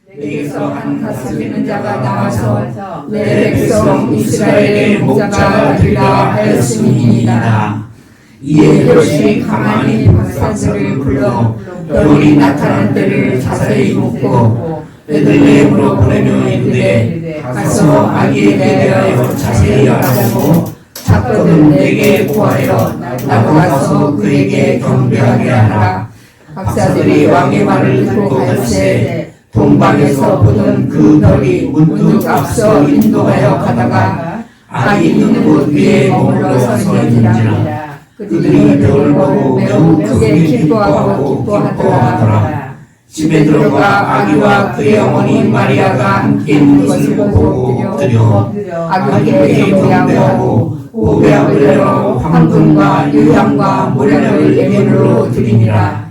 내게서 한 다스리는 자가 나와서 내 백성 이스라엘의 목자가 되리라 하였음이니이다. 이에 헤롯이 가만히 박사들을 불러 별이 나타난 때를 자세히 묻고 베들레헴으로 보내며 이르되 가서 아기에 대하여 자세히 알아보고 작거든 내게 구하여 나도 가서 그에게 경배하게 하라. 박사들이 왕의 말을 듣고 갈새 동방에서 보던 그 별이 문득 앞서 인도하여 가다가 아기 있는 곳 위에 머물러 서는지라. 그들이 별을 보고 매우 크게 기뻐하고 기뻐하더라. 집에 들어가 아기와 그의 어머니 마리아가 함께 있는 것을 보고 엎드려 아기에게 경배하고 오배합을 내어 황금과 유향과 모략을 예물로 드리니라.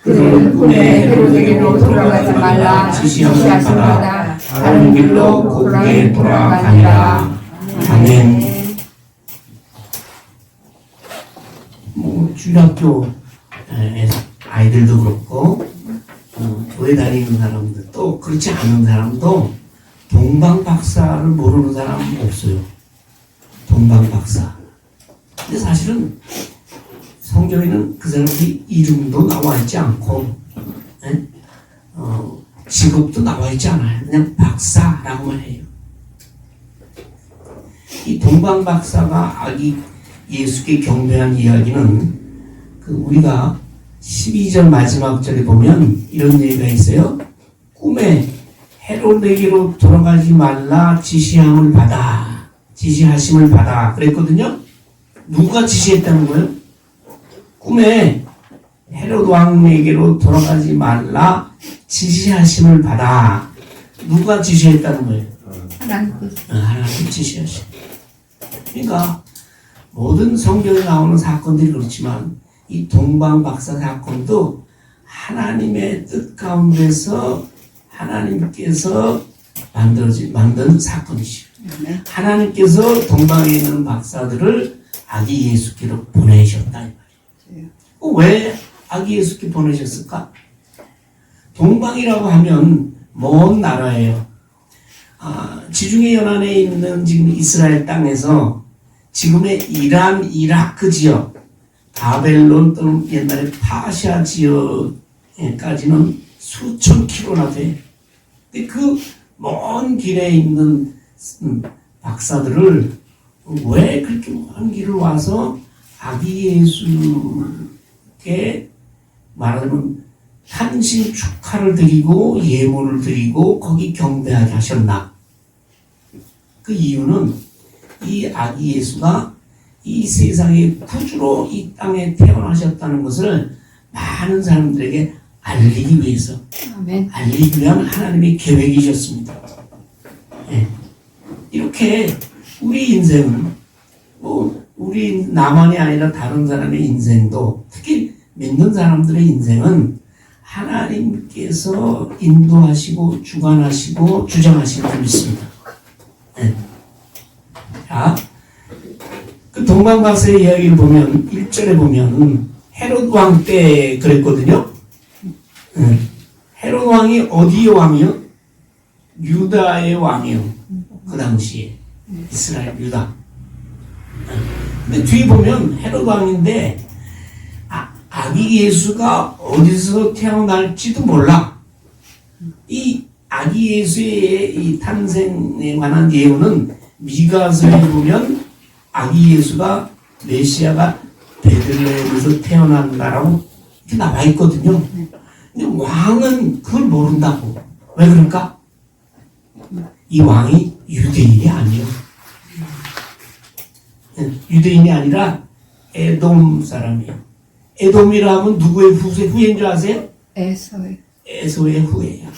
그들은 꿈에 헤롯에게로 돌아가지 말라 지시하셨으나 다른 길로 곧게 돌아가니라. 아멘. 주일학교 아이들도 그렇고 교회 다니는 사람들도 그렇지 않은 사람도 동방박사를 모르는 사람은 없어요. 동방박사. 근데 사실은 성경에는 그 사람들이 이름도 나와 있지 않고 직업도 나와 있지 않아요. 그냥 박사라고만 해요. 이 동방박사가 아기 예수께 경배한 이야기는 우리가 12절 마지막 절에 보면 이런 얘기가 있어요. 꿈에 헤롯에게로 돌아가지 말라 지시하심을 받아 그랬거든요. 누가 지시했다는 거예요? 꿈에 헤롯 왕에게로 돌아가지 말라 지시하심을 받아. 누가 지시했다는 거예요? 하나님 지시하심. 그러니까 모든 성경에 나오는 사건들이 그렇지만 이 동방박사 사건도 하나님의 뜻 가운데서 하나님께서 만든 사건이죠. 하나님께서 동방에 있는 박사들을 아기 예수께로 보내셨다 이 말이에요. 왜 아기 예수께 보내셨을까? 동방이라고 하면 먼 나라예요. 지중해 연안에 있는 지금 이스라엘 땅에서 지금의 이란, 이라크 지역, 바벨론 또는 옛날에 파샤 지역까지는 수천 킬로나 돼. 근데 그 먼 길에 있는 박사들을 왜 그렇게 먼 길을 와서 아기 예수께 말하자면 탄신 축하를 드리고 예물을 드리고 거기 경배하게 하셨나? 그 이유는 이 아기 예수가 이 세상의 구주로 이 땅에 태어나셨다는 것을 많은 사람들에게 알리기 위해서, 알리기 위한 하나님의 계획이셨습니다. 예. 이렇게 우리 인생은 우리 나만이 아니라 다른 사람의 인생도, 특히 믿는 사람들의 인생은 하나님께서 인도하시고 주관하시고 주장하시는 줄 믿습니다. 예. 자, 그 동방박사의 이야기를 보면 1절에 보면 헤롯 왕 때 그랬거든요. 헤롯 왕이 어디의 왕이요? 유다의 왕이요. 그 당시에 이스라엘 유다. 근데 뒤에 보면 헤롯 왕인데 아기 예수가 어디서 태어날지도 몰라. 이 아기 예수의 이 탄생에 관한 예언은 미가서에 보면 아기 예수가 메시아가 베들레헴에서 태어난다라고 이렇게 나와 있거든요. 근데 왕은 그걸 모른다고. 왜 그럴까? 이 왕이 유대인이 아니에요. 유대인이 아니라 에돔 사람이에요. 에돔이라 하면 누구의 후예인 줄 아세요? 에서의 후예야.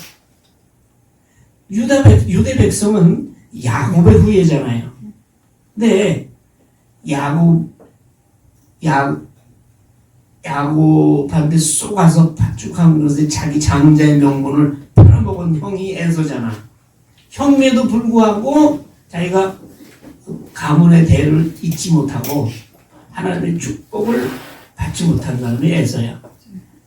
유대 백성은 야곱의 후예잖아요. 근데 야곱한테 쏘가서 반죽한 것에 자기 장자의 명분을 팔아먹은 형이 에서잖아. 형에도 불구하고 자기가 가문의 대를 잊지 못하고 하나님의 축복을 받지 못한 사람이 에서야.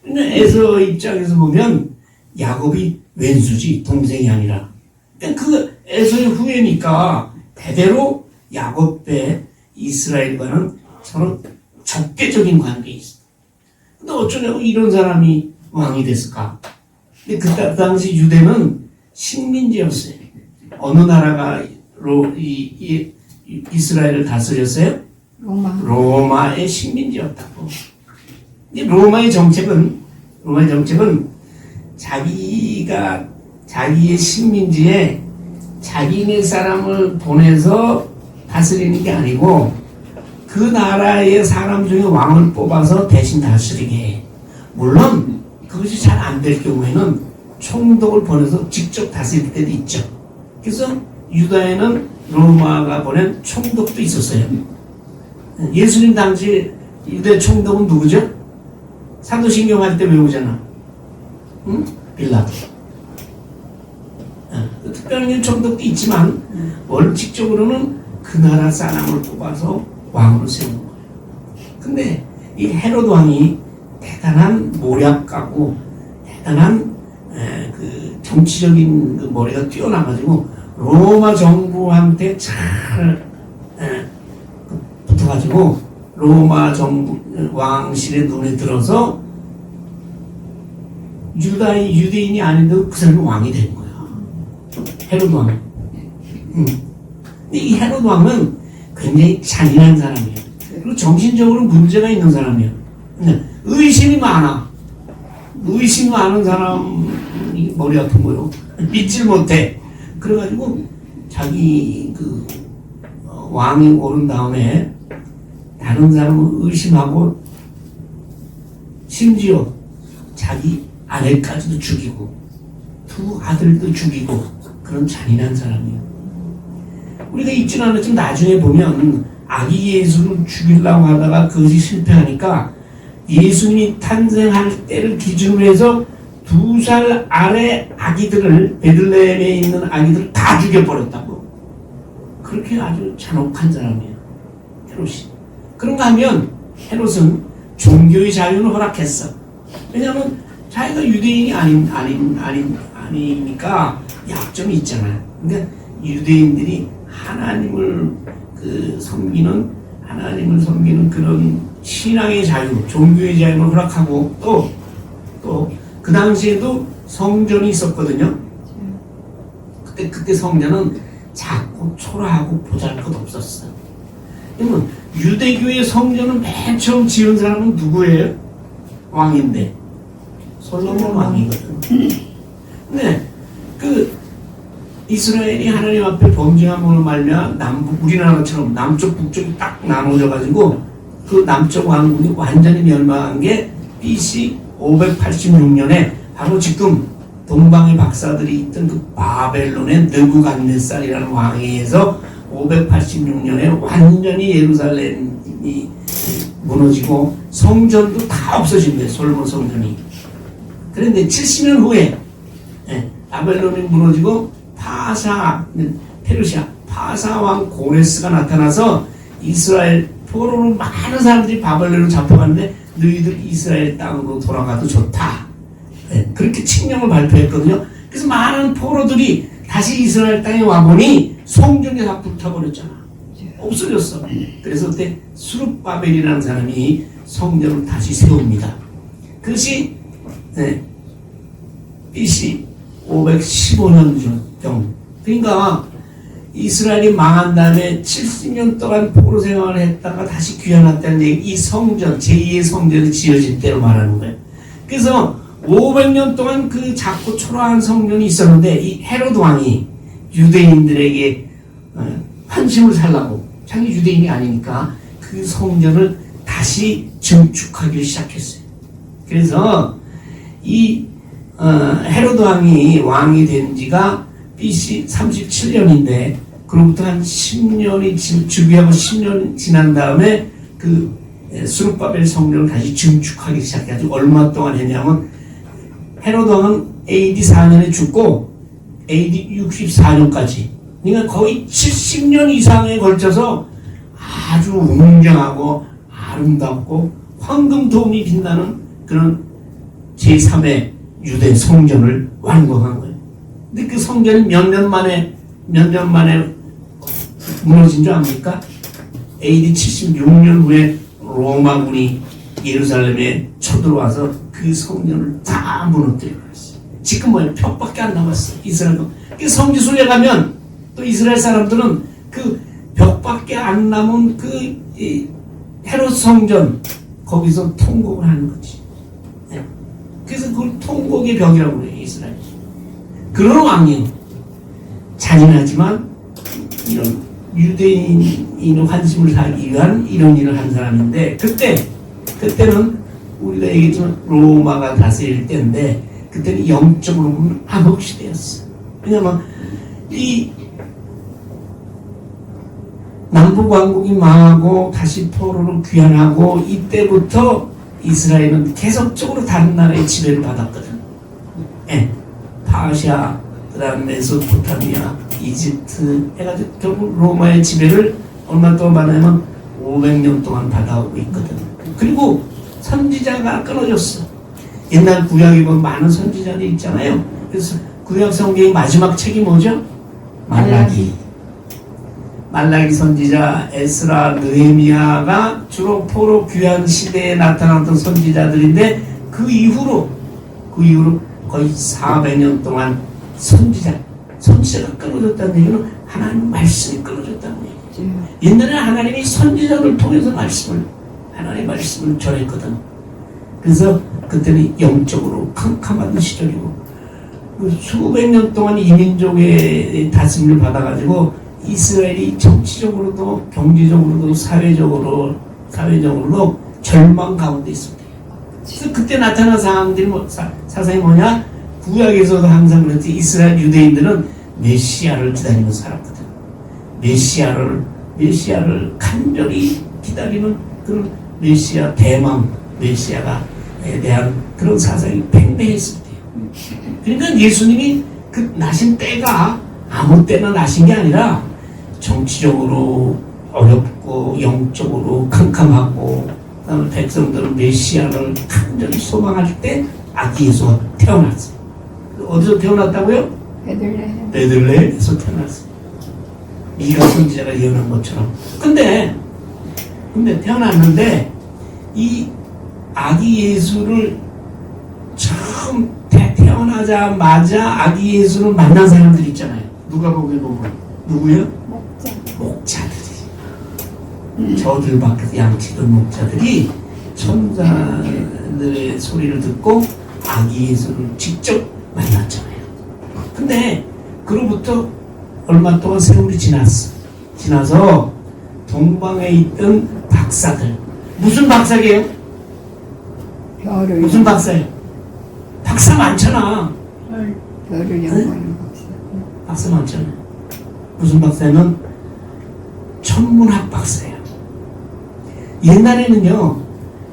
근데 에서 입장에서 보면 야곱이 왼수지 동생이 아니라. 그 에서의 후예니까 대대로 야곱배 이스라엘과는 서로 적대적인 관계에 있어. 근데 어쩌냐고 이런 사람이 왕이 됐을까? 근데 그 당시 유대는 식민지였어요. 어느 나라가로 이스라엘을 다스렸어요? 로마의 식민지였다고. 근데 로마의 정책은 자기가 자기의 식민지에 자기네 사람을 보내서 다스리는 게 아니고 그 나라의 사람 중에 왕을 뽑아서 대신 다스리게 해. 물론 그것이 잘 안 될 경우에는 총독을 보내서 직접 다스릴 때도 있죠. 그래서 유다에는 로마가 보낸 총독도 있었어요. 예수님 당시 유대 총독은 누구죠? 사도신경 할 때 외우잖아. 응? 빌라도. 특별한 총독도 있지만 원칙적으로는 그 나라 사람을 뽑아서 왕으로 세우는 거예요. 근데 이 헤롯 왕이 대단한 모략가고 대단한 그 정치적인 그 머리가 뛰어나가지고 로마 정부한테 잘 붙어가지고 로마 정부 왕실의 눈에 들어서 유대인이 아닌데도 그 사람이 왕이 된 거야. 헤롯 왕. 근데 이 헤롯 왕은 굉장히 잔인한 사람이에요. 그리고 정신적으로 문제가 있는 사람이에요. 의심이 많아. 의심 많은 사람이 머리 아픈 거요. 믿질 못해. 그래가지고 자기 그 왕이 오른 다음에 다른 사람을 의심하고 심지어 자기 아내까지도 죽이고 두 아들도 죽이고 그런 잔인한 사람이에요. 우리가 읽진 않았지만 나중에 보면 아기 예수를 죽이려고 하다가 그것이 실패하니까 예수님이 탄생할 때를 기준으로 해서 2살 아래 아기들을 베들레헴에 있는 아기들을 다 죽여버렸다고. 그렇게 아주 잔혹한 사람이에요. 헤롯이. 그런가 하면 헤롯은 종교의 자유를 허락했어. 왜냐하면 자기가 유대인이 아니니까 약점이 있잖아요. 그러니까 유대인들이 하나님을 섬기는 그런 신앙의 자유, 종교의 자유를 허락하고 또 그 당시에도 성전이 있었거든요. 그때 성전은 작고 초라하고 보잘것 없었어. 그러면 유대교의 성전은 맨 처음 지은 사람은 누구예요? 왕인데 솔로몬 왕이거든. 근데 이스라엘이 하나님 앞에 범죄함으로 말미암아 우리나라처럼 남쪽 북쪽이 딱 나눠져 가지고 그 남쪽 왕국이 완전히 멸망한 게 BC 586년에 바로 지금 동방의 박사들이 있던 그 바벨론의 느부갓네살이라는 왕에 의해서 586년에 완전히 예루살렘이 무너지고 성전도 다 없어진 거예요. 솔로몬 성전이. 그런데 70년 후에 바벨론이 무너지고 페르시아 파사 왕 고레스가 나타나서 이스라엘 포로로 많은 사람들이 바벨론으로 잡혀갔는데 너희들 이스라엘 땅으로 돌아가도 좋다. 그렇게 칙령을 발표했거든요. 그래서 많은 포로들이 다시 이스라엘 땅에 와보니 성전이 다 불타버렸잖아. 없어졌어. 그래서 그때 수룹바벨이라는 사람이 성전을 다시 세웁니다. 그것이 BC 515년경. 그러니까 이스라엘이 망한 다음에 70년 동안 포로 생활을 했다가 다시 귀환했다는 얘기, 이 성전, 제2의 성전이 지어질 때로 말하는 거예요. 그래서 500년 동안 그 작고 초라한 성전이 있었는데 이 헤롯 왕이 유대인들에게 환심을 살라고, 자기 유대인이 아니니까 그 성전을 다시 증축하기 시작했어요. 그래서 이 헤롯 왕이 된 지가 BC 37년인데 그로부터 한 10년이 주기하고 10년 지난 다음에 그 스룹바벨 성전을 다시 증축하기 시작해가지고 얼마 동안 했냐면 헤롯 왕은 AD 4년에 죽고 AD 64년까지 그러니까 거의 70년 이상에 걸쳐서 아주 웅장하고 아름답고 황금도움이 빛나는 그런 제3의 유대 성전을 완공한 거예요. 근데 그 성전이 몇 년 만에 무너진 줄 압니까? AD 76년 후에 로마군이 예루살렘에 쳐들어와서 그 성전을 다 무너뜨려 버렸어요. 지금 뭐야? 벽밖에 안 남았어. 이스라엘도. 그 성지순례 가면 또 이스라엘 사람들은 그 벽밖에 안 남은 그 헤롯 성전 거기서 통곡을 하는 거지. 네. 그래서 그걸 통곡의 벽이라고 그래요. 이스라엘. 그런 왕이요. 잔인하지만 이런 유대인의 환심을 사기 위한 이런 일을 한 사람인데 그때는 우리가 얘기했지만 로마가 다스릴 때인데 그때는 영적으로 보면 암흑시대였어. 왜냐면 이 남북왕국이 망하고 다시 포로로 귀환하고 이때부터 이스라엘은 계속적으로 다른 나라의 지배를 받았거든. 예. 파시아, 그 다음에 메소포타미아, 이집트 해가지고 결국 로마의 지배를 얼마 동안 받냐면 500년 동안 받아오고 있거든. 그리고 선지자가 끊어졌어. 옛날 구약에 보면 많은 선지자들이 있잖아요. 그래서 구약 성경의 마지막 책이 뭐죠? 말라기 선지자, 에스라, 느헤미야가 주로 포로 귀환 시대에 나타났던 선지자들인데 그 이후로 거의 400년 동안 선지자가 끊어졌다는 얘기는 하나님 말씀이 끊어졌다는 얘기죠. 옛날에 하나님이 선지자를 통해서 하나님의 말씀을 전했거든. 그래서 그때는 영적으로 캄캄한 시절이고 수백 년 동안 이민족의 다스림을 받아가지고 이스라엘이 정치적으로도 경제적으로도 사회적으로도 절망 가운데 있습니다. 그래서 그때 나타난 상황들이 사상이 뭐냐? 구약에서도 항상 그랬지. 이스라엘 유대인들은 메시아를 기다리며 살았거든. 메시아를 간절히 기다리는 그런 메시아 대망 메시아에 대한 그런 사상이 팽배했을 때요. 그러니까 예수님이 그 나신 때가 아무 때나 나신 게 아니라 정치적으로 어렵고 영적으로 캄캄하고 그다음에 백성들은 메시아를 간절히 소망할 때 아기 예수가 태어났어요. 어디서 태어났다고요? 베들레헴에서 태어났어요. 미가 선지자가 예언한 것처럼. 근데 태어났는데 이 아기 예수를 처음 태어나자마자 아기 예수를 만난 사람들 있잖아요. 누가복음에 보면 누구요? 목자들이. 저들 밖에서 양치던 목자들이 천사들의 소리를 듣고 아기 예수를 직접 만났잖아요. 근데 그로부터 얼마 동안 세월이 지나서 동방에 있던 박사들, 무슨 박사게요? 무슨 박사예요? 박사 많잖아. 별을 연구하는 박사 많잖아. 무슨 박사냐면 천문학 박사예요. 옛날에는요,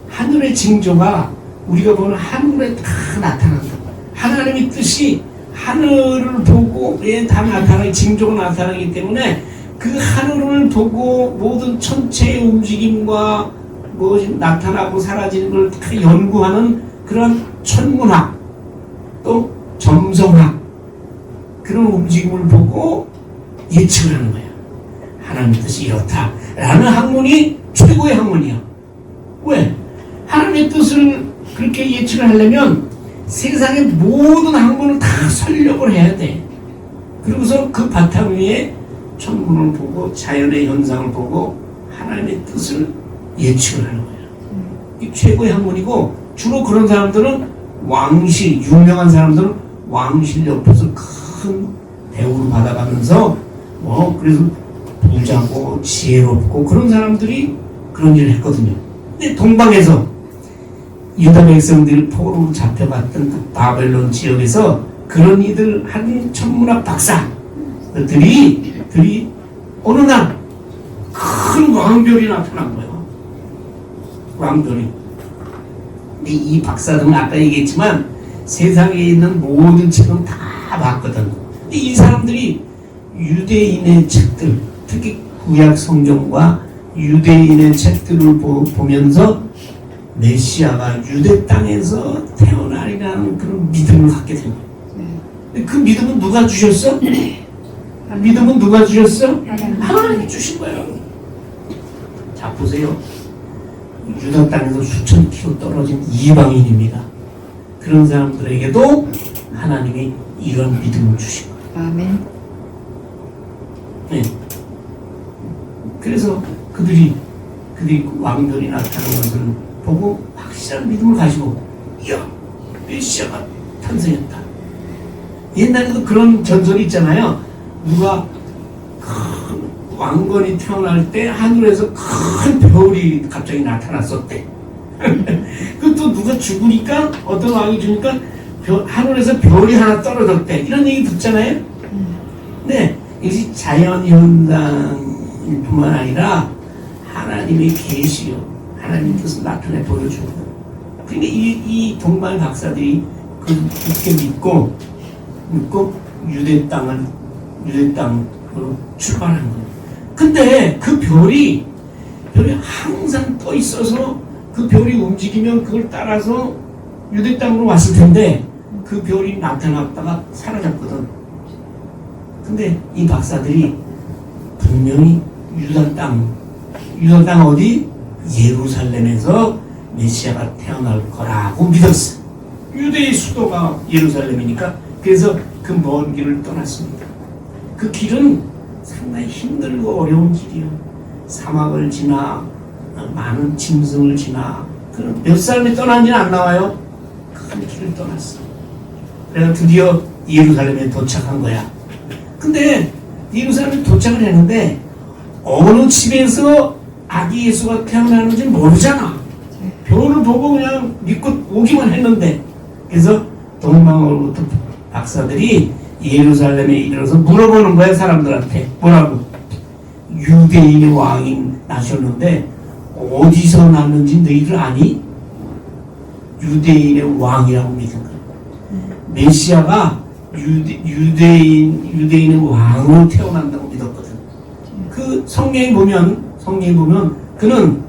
하늘의 징조가 우리가 보는 하늘에 다 나타난다. 하나님의 뜻이 하늘을 보고 다 나타나기, 징조가 나타나기 때문에 그 하늘을 보고 모든 천체의 움직임과 무엇이 나타나고 사라지는 걸 다 연구하는 그런 천문학, 또 점성학, 그런 움직임을 보고 예측을 하는 거예요. 하나님의 뜻이 이렇다라는 학문이 최고의 학문이야. 왜? 하나님의 뜻을 그렇게 예측을 하려면 세상의 모든 학문을 다 설력을 해야 돼. 그러고서 그 바탕 위에 천문을 보고 자연의 현상을 보고 하나님의 뜻을 예측을 하는 거예요. 이 최고의 학문이고, 주로 그런 사람들은 유명한 사람들은 왕실 옆에서 큰 대우를 받아가면서 그래서 부자고 지혜롭고 그런 사람들이 그런 일을 했거든요. 근데 동방에서 유다 백성들이 포로로 잡혀갔던 그 바벨론 지역에서 그런 이들 한 천문학 박사들이 어느 날 큰 왕별이 나타난 거예요. 왕별이. 근데 이 박사들은 아까 얘기했지만 세상에 있는 모든 책은 다 봤거든. 근데 이 사람들이 유대인의 책들, 특히 구약 성경과 유대인의 책들을 보면서 메시아가 유대 땅에서 태어나리라는 그런 믿음을 갖게 된 거예요. 그 믿음은 누가 주셨어? 믿음은 누가 주셨어? 하나님이 주신 거예요. 자, 보세요. 유다 땅에서 수천 킬로 떨어진 이방인입니다. 그런 사람들에게도 하나님이 이런 믿음을 주신 거예요. 아멘. 네. 그래서 그들이 왕들이 나타나는 것을 보고 확실한 믿음을 가지고, 이야, 메시아가 탄생했다. 옛날에도 그런 전설이 있잖아요. 누가 큰 왕건이 태어날 때 하늘에서 큰 별이 갑자기 나타났었대. 그것도 누가 죽으니까, 어떤 왕이 죽으니까 하늘에서 별이 하나 떨어졌대. 이런 얘기 듣잖아요. 네, 이것이 자연현상일 뿐만 아니라 하나님의 계시요, 하나님께서 나타내 보여주는 거예요. 그러니까 이 동방 박사들이 그렇게 믿고 유대 땅으로 출발한 거예요. 근데 그 별이 항상 떠 있어서 그 별이 움직이면 그걸 따라서 유대 땅으로 왔을 텐데 그 별이 나타났다가 사라졌거든. 근데 이 박사들이 분명히 유다 땅 어디? 예루살렘에서 메시아가 태어날 거라고 믿었어. 유대의 수도가 예루살렘이니까. 그래서 그 먼 길을 떠났습니다. 그 길은 상당히 힘들고 어려운 길이요. 사막을 지나 많은 짐승을 지나 몇 사람이 떠난지는 안 나와요. 큰 길을 떠났어. 그래서 드디어 예루살렘에 도착한 거야. 근데 예루살렘에 도착을 했는데 어느 집에서 아기 예수가 태어나는지 모르잖아. 별을 보고 그냥 믿고 오기만 했는데, 그래서 동방으로부터 박사들이 예루살렘에 이르러서 물어보는 거야, 사람들한테. 뭐라고? 유대인의 왕이 나셨는데 어디서 났는지 너희들 아니? 유대인의 왕이라고 믿은 거야. 메시아가 유대인의 왕으로 태어난다고 믿었거든. 그 성경에 보면 그는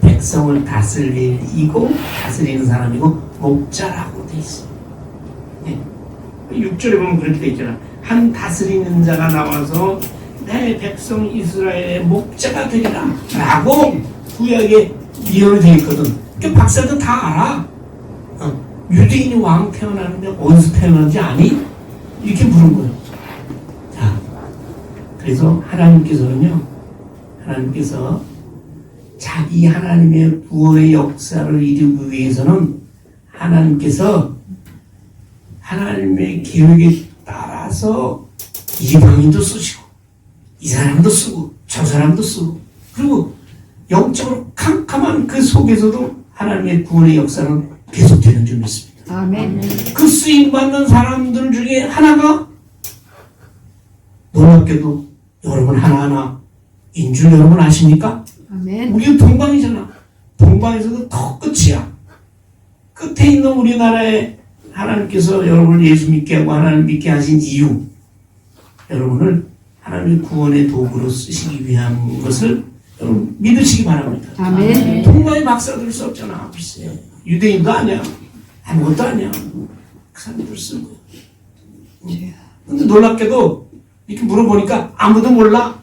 백성을 다스리는 사람이고 목자라고 돼 있어. 네. 6절에 보면 그렇게 돼 있잖아. 한 다스리는 자가 나와서 내 백성 이스라엘의 목자가 되리라 라고 구약에 예언이 되어 있거든. 그 박사들 다 알아. 유대인이 왕 태어나는데 어디서 태어나는지 아니? 이렇게 물은 거예요. 자, 그래서 하나님께서 자기 하나님의 구원의 역사를 이루기 위해서는 하나님께서 하나님의 계획에 따라서 이방인도 쓰시고 이 사람도 쓰고 저 사람도 쓰고, 그리고 영적으로 캄캄한 그 속에서도 하나님의 구원의 역사는 계속되는 줄 믿습니다. 아멘. 그 쓰임받는 사람들 중에 하나가 놀랍게도 여러분 하나하나인 줄 여러분 아십니까? 아멘. 우리 동방이잖아. 동방에서도 더 끝이야. 끝에 있는 우리나라에 하나님께서 여러분을 예수 믿게 하고 하나님 믿게 하신 이유, 여러분을 하나님의 구원의 도구로 쓰시기 위한 것을 여러분 믿으시기 바랍니다. 아멘. 동방의 박사들 썼잖아. 글쎄, 유대인도 아니야. 아무것도 아니야. 그 사람들 쓴 거야. 근데 놀랍게도 이렇게 물어보니까 아무도 몰라.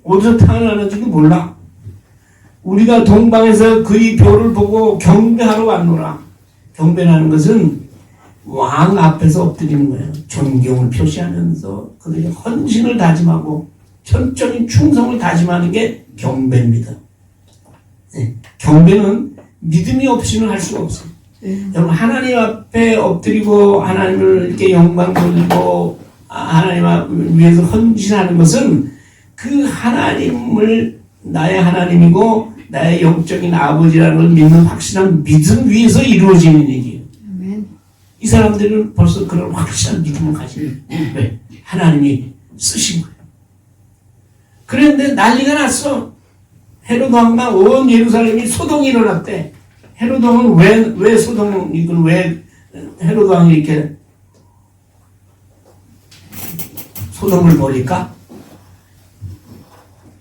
어디서 태어나는지도 몰라. 우리가 동방에서 그의 별을 보고 경배하러 왔노라. 경배하는 것은 왕 앞에서 엎드리는 거예요. 존경을 표시하면서 그들이 헌신을 다짐하고 전적인 충성을 다짐하는 게 경배입니다. 네. 경배는 믿음이 없이는 할 수가 없어요. 여러분 하나님 앞에 엎드리고 하나님을 이렇게 영광 돌리고 하나님 위해서 헌신하는 것은 그 하나님을 나의 하나님이고 나의 영적인 아버지라는 걸 믿는 확실한 믿음 위에서 이루어지는 얘기예요. 아멘. 이 사람들은 벌써 그런 확실한 믿음을 가지는 왜? 하나님이 쓰신 거예요. 그런데 난리가 났어. 헤롯 왕과 온 예루살렘이 소동이 일어났대. 헤롯 왕은 왜 소동이건 왜 헤롯 왕이 이렇게 소동을 벌일까?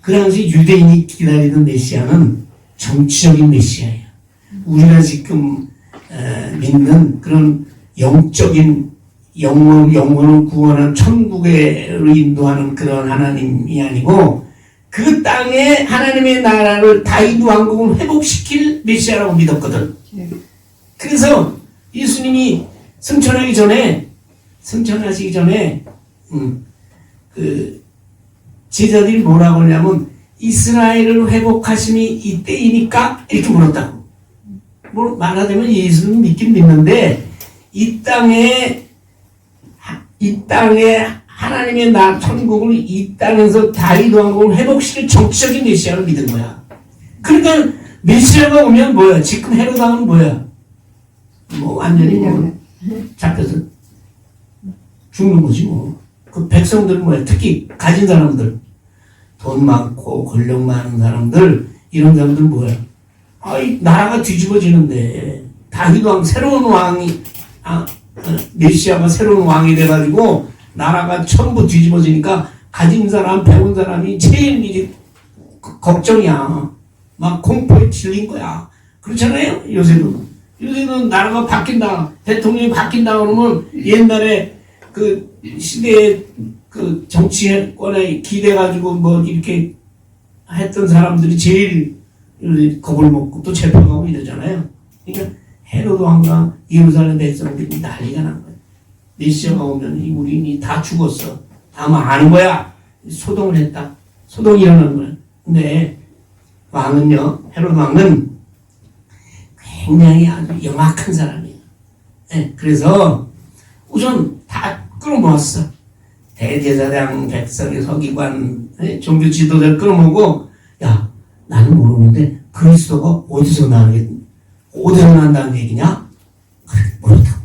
그 당시 유대인이 기다리던 메시아는 정치적인 메시아예요. 우리가 지금 믿는 그런 영적인 영혼을 구원하는 천국으로 인도하는 그런 하나님이 아니고 그 땅에 하나님의 나라를 다윗 왕국을 회복시킬 메시아라고 믿었거든. 그래서 예수님이 승천하시기 전에 그 제자들이 뭐라고 하냐면 이스라엘을 회복하심이 이때이니까 이렇게 물었다고. 뭐 말하자면 예수는 믿긴 믿는데 이 땅에 하나님의 천국을 이 땅에서 다윗 왕국을 회복시킬 정치적인 메시아를 믿은 거야. 그러니까 메시아가 오면 뭐야? 지금 헤롯 왕은 뭐야? 뭐 완전히 뭐 잡혀서 죽는 거지 뭐. 그 백성들은 뭐야? 특히 가진 사람들, 돈 많고 권력 많은 사람들, 이런 사람들 뭐야? 아이 나라가 뒤집어지는데 다윗 왕 새로운 왕이 메시아가 새로운 왕이 돼가지고 나라가 전부 뒤집어지니까 가진 사람, 배운 사람이 제일 이제 걱정이야. 막 공포에 질린 거야. 그렇잖아요. 요새는 나라가 바뀐다, 대통령이 바뀐다 그러면 옛날에 그 시대의 그 정치권에 기대가지고 뭐 이렇게 했던 사람들이 제일 겁을 먹고 또 재판하고 이러잖아요. 그러니까 헤롯 왕과 예루살렘 백성들이 난리가 난 거야. 메시아가 오면 우리는 다 죽었어. 아마 아는 거야. 소동을 했다. 소동이 일어난 거야. 근데 왕은요, 헤롯 왕은 굉장히 아주 영악한 사람이에요. 네, 그래서 우선 다 끌어모았어. 대제사장, 백성의 서기관, 종교 지도자를 끌어모으고, 야, 나는 모르는데 그리스도가 어디서 난다는 얘기냐? 그래, 모르다.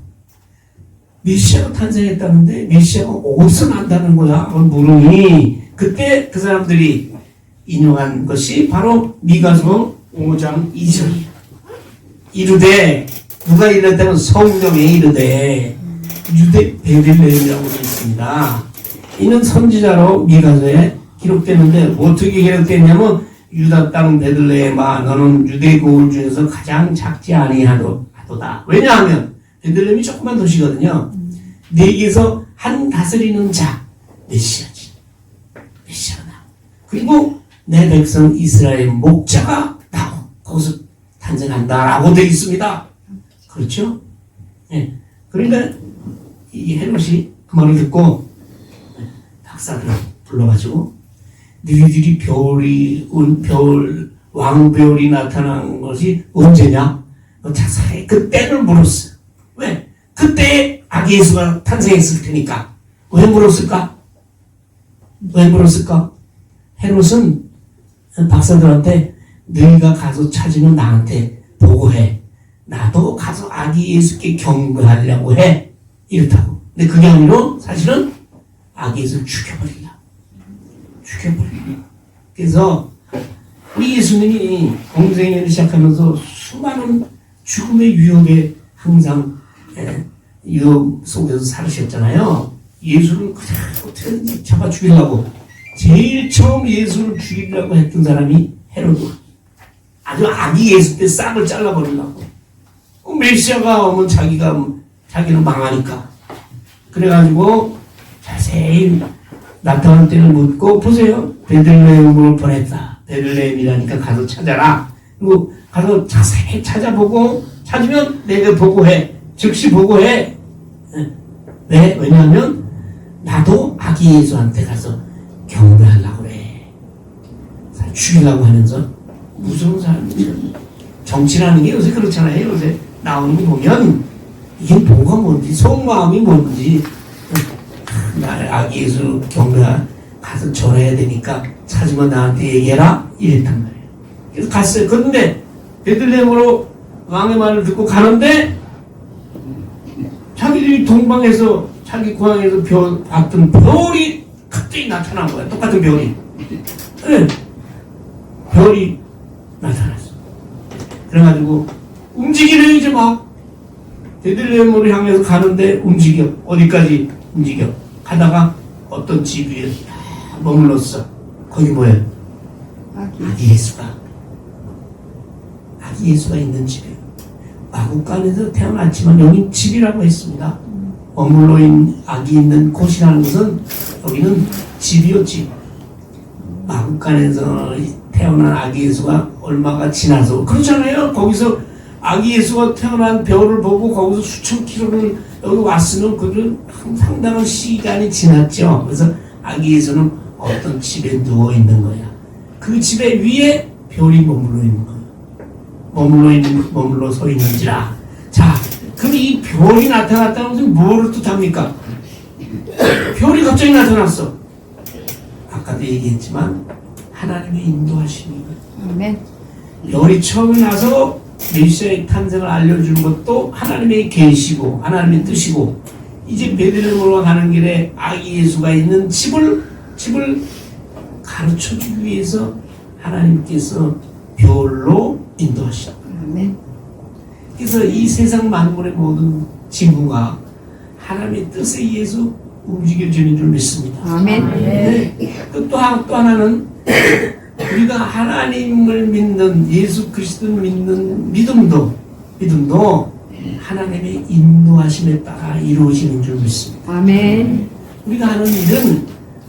메시아가 탄생했다는데 메시아가 어디서 난다는 거야? 물으니 그때 그 사람들이 인용한 것이 바로 미가서 5장 2절이에요. 이르되 누가 이랬다면 성경에 이르되 유대 베들레헴이라고 되어 있습니다. 이는 선지자로 미가서에 기록되는데 어떻게 기록됐냐면 유다 땅 베들레헴아 너는 유대 고을 중에서 가장 작지 아니하도다. 왜냐하면 베들레헴이 조그만 도시거든요. 네개에서 한 다스리는 자 메시아지. 메시아가 나오. 그리고 내 백성 이스라엘 목자가 나오. 거기서 탄생한다라고 되어 있습니다. 그렇죠? 네. 그러니까 이 헤롯이 그 말을 듣고 박사들을 불러가지고 너희들이 왕별이 나타난 것이 언제냐? 자세히 그 때를 물었어. 왜? 그때 아기 예수가 탄생했을 테니까. 왜 물었을까? 헤롯은 박사들한테 너희가 가서 찾으면 나한테 보고해. 나도 가서 아기 예수께 경배하려고 해. 이렇다고. 근데 그게 아니라 사실은 아기 예수를 죽여버리려. 그래서 우리 예수님이 공생애를 시작하면서 수많은 죽음의 위협에 항상 위협 속에서 살으셨잖아요. 예수를 어떻게든지 잡아 죽이려고 제일 처음 예수를 죽이려고 했던 사람이 헤롯. 아주 아기 예수 때 싹을 잘라버리려고. 메시아가 오면 자기는 망하니까. 그래가지고 자세히 나타난 때를 묻고 보세요. 베들레헴으로 보냈다. 베들레헴이라니까 가서 찾아라. 그리고 가서 자세히 찾아보고 찾으면 내가 보고해. 즉시 보고해. 왜? 왜냐하면 나도 아기 예수한테 가서 경배하려고 그래. 죽이려고 하면서 무서운 사람이죠. 정치라는 게 요새 그렇잖아요. 요새 나오는 거 보면 이게 뭐가 뭔지 속마음이 뭔지 나를 아기 예수 경배 가서 전해야 되니까 찾으면 나한테 얘기해라 이랬단 말이에요. 그래서 갔어요. 그런데 베들레헴으로 왕의 말을 듣고 가는데 자기들이 동방에서 자기 고향에서 봤던 별이 갑자기 나타난 거야. 똑같은 별이. 네. 별이 나타났어. 그래가지고 움직이네 이제 막 베들레헴으로 향해서 가는데 움직여. 어디까지 움직여. 가다가 어떤 집 위에 머물렀어. 거기 뭐예요? 아기 예수가 있는 집이에요. 마국간에서 태어났지만 여긴 집이라고 했습니다. 머물러 있는 악이 있는 곳이라는 것은 여기는 집이요 집. 마국간에서 태어난 아기 예수가 얼마가 지나서 그렇잖아요. 거기서 아기 예수가 태어난 별을 보고 거기서 수천 킬로를 여기 왔으면 그는 상당한 시간이 지났죠. 그래서 아기 예수는 어떤 집에 누워 있는 거야. 그 집에 위에 별이 머물러 있는 거야. 머물러 서 있는지라. 자, 그럼 이 별이 나타났다는 것은 뭐를 뜻합니까? 별이 갑자기 나타났어. 아까도 얘기했지만 하나님의 인도하심이에요. 아멘. 별이 처음에 나서 메시아의 탄생을 알려주는 것도 하나님의 계시고 하나님의 뜻이고, 이제 베들레헴으로 가는 길에 아기 예수가 있는 집을 가르쳐주기 위해서 하나님께서 별로 인도하시다. 아멘. 그래서 이 세상 만물의 모든 징후가 하나님의 뜻에 의해서 움직여지는 줄 믿습니다. 아멘. 네. 또 하나는 우리가 하나님을 믿는, 예수 그리스도를 믿는 믿음도 하나님의 인도하심에 따라 이루어지는 줄 믿습니다. 아멘. 우리가 하는 일은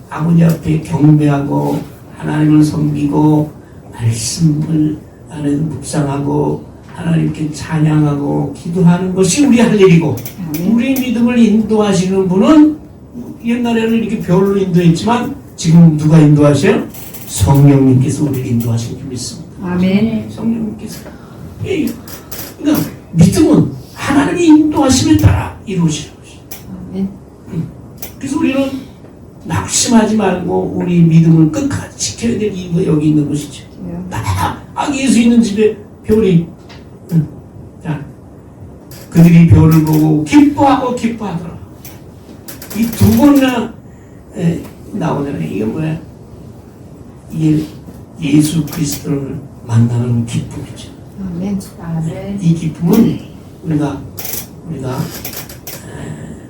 아버지 앞에 경배하고 하나님을 섬기고 말씀을 안에서 묵상하고 하나님께 찬양하고 기도하는 것이 우리 할 일이고, 아멘. 우리 믿음을 인도하시는 분은 옛날에는 이렇게 별로 인도했지만 지금 누가 인도하셔요? 성령님께서 우리를 인도하시는 줄 믿습니다. 아멘. 성령님께서. 그러니까 믿음은 하나님의 인도하심에 따라 이루어지는 것이죠. 아멘. 그래서 우리는 낙심하지 말고 우리 믿음을 끝까지 지켜야 될 이유가 여기 있는 것이죠. 아기 예수 있는 집에 별이, 자, 그들이 별을 보고 기뻐하더라. 이 두 번이나 나오잖아요. 이게 뭐야? 이게 예수 그리스도를 만나는 기쁨이죠. 아멘. 이 기쁨은 우리가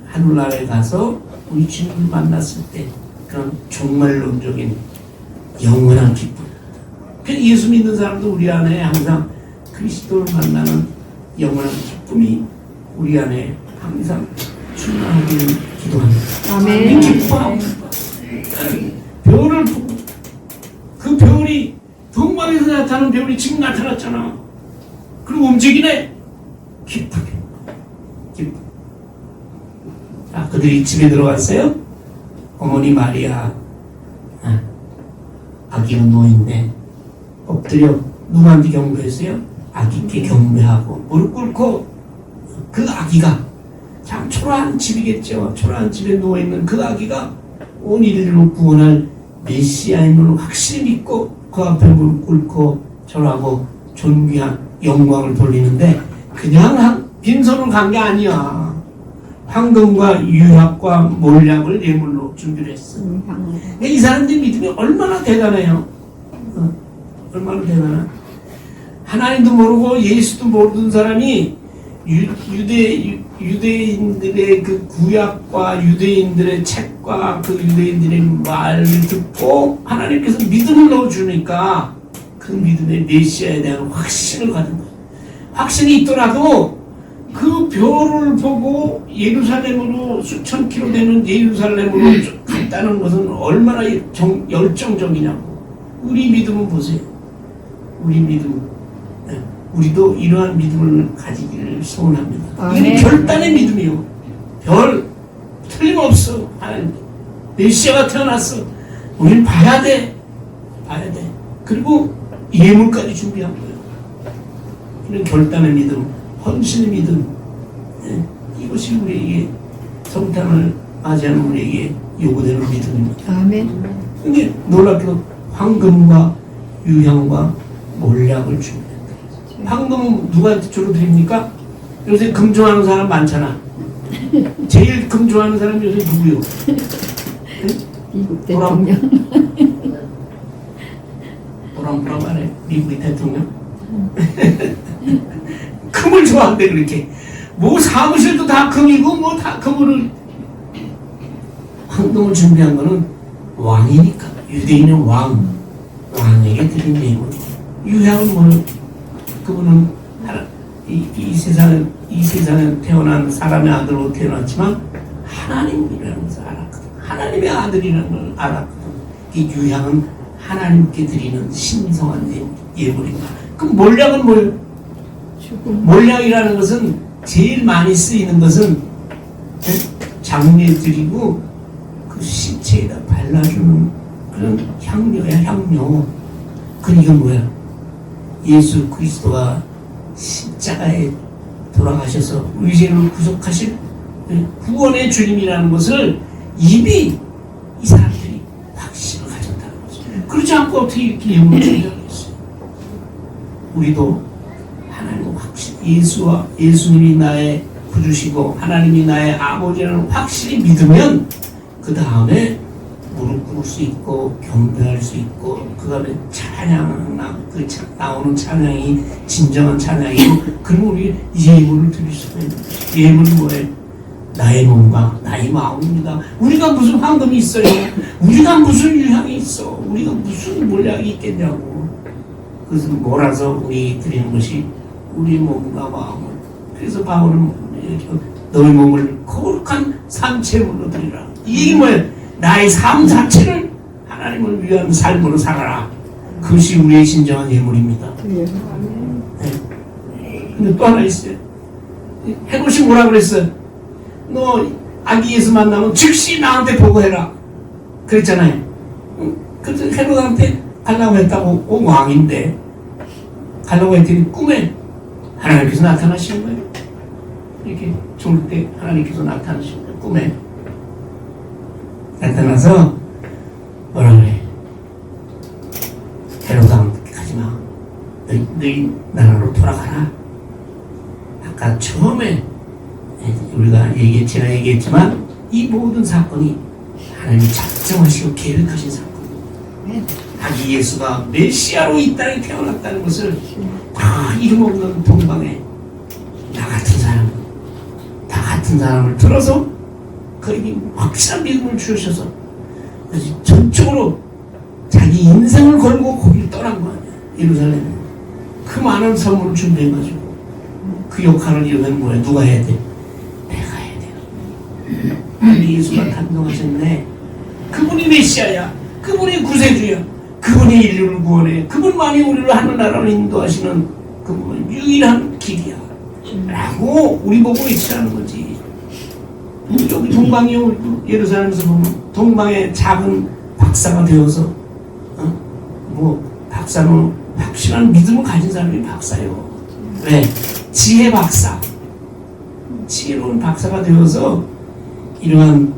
하늘나라에 가서 우리 주님을 만났을 때 그런 종말론적인 영원한 기쁨. 그 예수 믿는 사람도 우리 안에 항상 그리스도를 만나는 영원한 기쁨이 우리 안에 항상 충만하기를 기도합니다. 아멘. 기뻐하고 별을 보고, 그 별이 동방에서 나타나는 별이 지금 나타났잖아. 그리고 움직이네. 기쁘게. 자, 그들이 집에 들어갔어요. 어머니 마리아, 아기가 누워있네. 엎드려 누구한테 경배했어요? 아기께 경배하고 무릎 꿇고, 그 아기가 참 초라한 집이겠죠. 초라한 집에 누워있는 그 아기가 온 인류를 구원할 메시아임을 확실히 믿고 그 앞에 무릎 꿇고 절하고 존귀한 영광을 돌리는데, 그냥 빈손으로 간 게 아니야. 황금과 유약과 몰약을 예물로 준비를 했어. 이 사람들 믿음이 얼마나 대단해요. 얼마나 대단해. 하나님도 모르고 예수도 모르는 사람이 유대인들의 그 구약과 유대인들의 책과 그 유대인들의 말을 듣고 하나님께서 믿음을 넣어주니까 그 믿음의 메시아에 대한 확신을 가진 거예요. 확신이 있더라도 그 별을 보고 예루살렘으로 수천 킬로 되는 예루살렘으로 갔다는 것은 얼마나 열정적이냐고. 우리 믿음은 보세요. 우리 믿음. 우리도 이러한 믿음을 가지기를 소원합니다. 이건 결단의 믿음이요. 별 틀림없어. 하나님 메시아가 태어났어. 우리는 봐야 돼. 그리고 예물까지 준비한 거예요. 이런 결단의 믿음, 헌신의 믿음, 이것이 우리에게 성탄을 맞이하는 우리에게 요구되는 믿음입니다. 아멘. 근데 놀랍게도 황금과 유향과 몰약을 준비했다. 황금은 누구한테 주로 드립니까? 요새 금 좋아하는 사람 많잖아. 제일 금 좋아하는 사람 요새 누구요? 미국 대통령. 보람보람하네. 미국의 대통령. 금을 좋아한대. 그렇게 뭐 사무실도 다 금이고 뭐 다 금을. 황금을 준비한 거는 왕이니까. 유대인은 왕에게 드린 예물. 유향은 뭐, 그분은 이 세상에 태어난 사람의 아들로 태어났지만 하나님이라는 것을 알았거든. 하나님의 아들이라는 걸 알았거든. 이 유향은 하나님께 드리는 신성한 예물입니다. 그럼 몰약은 뭐예요? 몰약이라는 것은 제일 많이 쓰이는 것은 장례 드리고 그 신체에다 발라주는 그런 향료야, 향료. 그러니까 뭐야? 예수 그리스도가 십자가에 돌아가셔서 우리 죄를 구속하실 구원의 주님이라는 것을 이미 이 사람들이 확신을 가졌다는 거죠. 그렇지 않고 어떻게 이렇게 예물을 준비하겠어요? 우리도 하나님의 확신, 예수님이 나의 구주시고 하나님이 나의 아버지라는 확실히 믿으면 그 다음에 무릎 꿇을 수 있고 경배할 수 있고 그 다음에 나오는 찬양이 진정한 찬양이고 그러면 우리 예물을 드릴 수가 있는 거죠. 예물은 뭐예요? 나의 몸과 나의 마음입니다. 우리가 무슨 황금이 있어요? 우리가 무슨 유향이 있어? 우리가 무슨 몰약이 있겠냐고. 그것을 몰아서 우리 드리는 것이 우리 몸과 마음을. 그래서 바울은 너희 몸을 거룩한 산채물로 드리라. 이게 뭐예요? 나의 삶 자체를 하나님을 위한 삶으로 살아라. 그것이 우리의 진정한 예물입니다. 네. 근데 또 하나 있어요. 헤롯이 뭐라 그랬어요? 너 아기 예수 만나면 즉시 나한테 보고해라. 그랬잖아요. 그래서 헤롯한테 가려고 했다고 왕인데 가려고 했더니 꿈에 하나님께서 나타나시는 거예요. 이렇게 졸 때 하나님께서 나타나시는 거예요. 꿈에 나타나서 뭐라 그래? 헤롯아 가지마. 너희 나라로 돌아가라. 아까 처음에 우리가 지난 얘기했지만 이 모든 사건이 하나님이 작정하시고 계획하신 사건입니다. 아기 예수가 메시아로 이 땅에 태어났다는 것을 다 이름 없는 동방에 나 같은 사람을 들어서 그에게 확실한 믿음을 주셔서 전적으로 자기 인생을 걸고 거기를 떠난 거 아니야. 예루살렘에 그 많은 선물을 준비해가지고 그 역할을 이루면 뭐야? 누가 해야 돼? 내가 해야 돼요. 우리 예수가 탄생하셨네. 그분이 메시아야. 그분이 구세주야. 그분이 인류를 구원해. 그분만이 우리를 하늘나라로 인도하시는 그분은 유일한 길이야 라고 우리 보고 외치라는 거지. 여기 동방이요. 예루살렘에서 보면 동방의 작은 박사가 되어서 박사는 확실한 믿음을 가진 사람이 박사예요. 왜? 지혜 박사. 지혜로운 박사가 되어서 이러한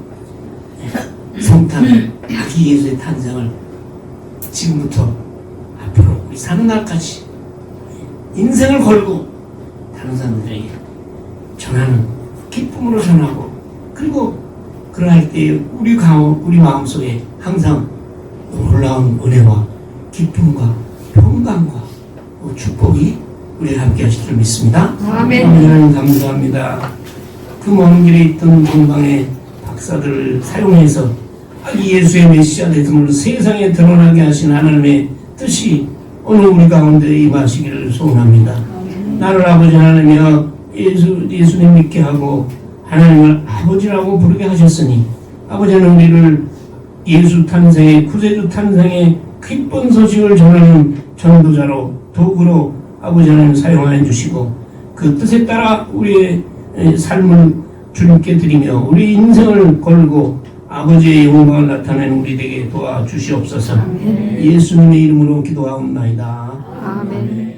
성탄, 아기 예수의 탄생을 지금부터 앞으로 우리 사는 날까지 인생을 걸고 다른 사람들에게 전하는 기쁨으로 전하고 그리고 그러할 때 우리 마음속에 항상 놀라운 은혜와 기쁨과 평강과 축복이 우리와 함께 하실 줄 믿습니다. 아멘. 하나님 감사합니다. 그 먼 길에 있던 동방의 박사들을 사용해서 아기 예수의 메시아 되심을 세상에 드러나게 하신 하나님의 뜻이 오늘 우리 가운데 임하시기를 소원합니다. 나를 아버지 하나님이여 예수님 믿게 하고 하나님을 아버지라고 부르게 하셨으니 아버지는 우리를 예수 탄생의 구세주 탄생의 기쁜 소식을 전하는 전도자로 도구로 아버지 하나님 사용하여 주시고 그 뜻에 따라 우리의 삶을 주님께 드리며 우리 인생을 걸고 아버지의 영광을 나타내는 우리에게 도와주시옵소서. 예수님의 이름으로 기도하옵나이다. 아멘.